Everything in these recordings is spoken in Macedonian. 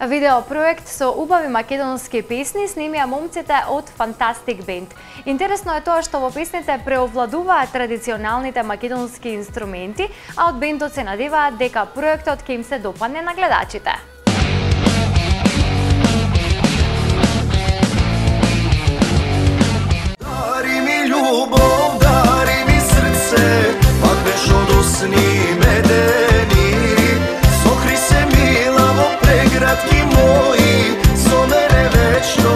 Видеопроект со убави македонски песни снимија момците од Fantastic Band. Интересно е тоа што во песните преовладуваат традиционалните македонски инструменти, а од бендот се надеваат дека проектот ќе им се допадне на гледачите. Дари ми љубов, дари ми срце, пак беш од усни медени. Сохри се мила во преградки мои, со мене вечно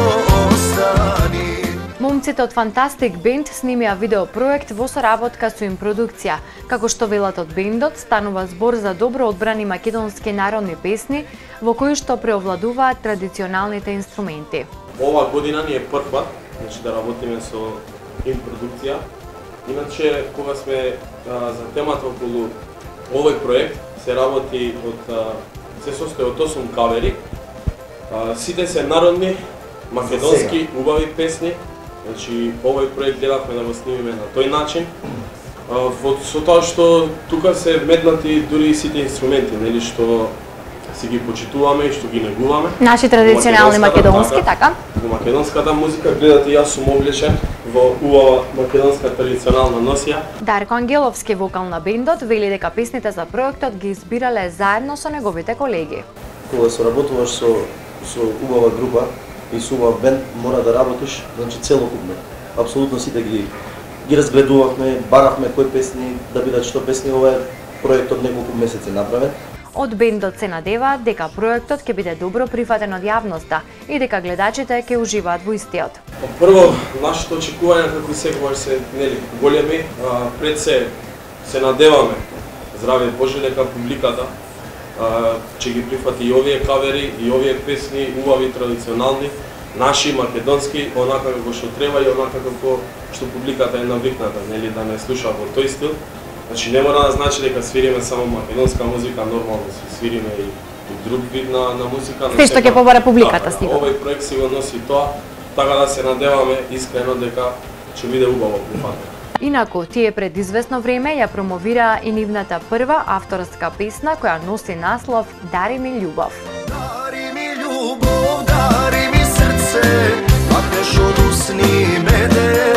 остани. Момците од Fantastic Band снимија видеопроект во соработка со Импродукција. Како што велат од бендот, станува збор за добро одбрани македонски народни песни, во кои што преовладуваат традиционалните инструменти. Ова година ни е прв пат, да работиме со Импродукција. Иначе, кога сме за темата околу овој проект, се работи се состои од 8 кавери. Сите се народни, македонски, убави песни. Значи, овој проект гледавме да го снимиме на тој начин. Со тоа што тука се вметнати дури и сите инструменти, нели, што си ги почитуваме и што ги негуваме. Наши традиционални македонски, така? Во македонската музика гледате, јас сум облечен во убава македонска традиционална носија. Дарко Ангеловски, вокал на бендот, вели дека песните за проектот ги избирале заедно со неговите колеги. Кога соработуваш со убава група и со убав бенд, мора да работиш, значи целокупно. Апсолутно сите ги разгледувавме, баравме кои песни да бидат што песни. Ова е проектот неколку месеци направен. Од бендот се надеваат дека проектот ќе биде добро прифатен од јавноста и дека гледачите ќе уживаат во истиот. Прво, нашето очекување како секогаш се големи, пред се надеваме, здраве Боже, дека публиката ќе ги прифати и овие кавери, и овие песни, убави, традиционални, наши, македонски, онака како што треба и онака како што публиката е навикната, нели, да не слуша во тој стил. Значи, не мора да значи дека свириме само македонска музика, нормално се свириме и друг вид на музика. Се што ќе побара публиката стига. Овој проект си го носи тоа, така да се надеваме искрено дека ќе биде убаво прифатено. Инаку, тие пред известно време ја промовираа и нивната прва авторска песна која носи наслов Дари ми љубов. Дари ми љубов, дари ми срце, пак беш од усни медени.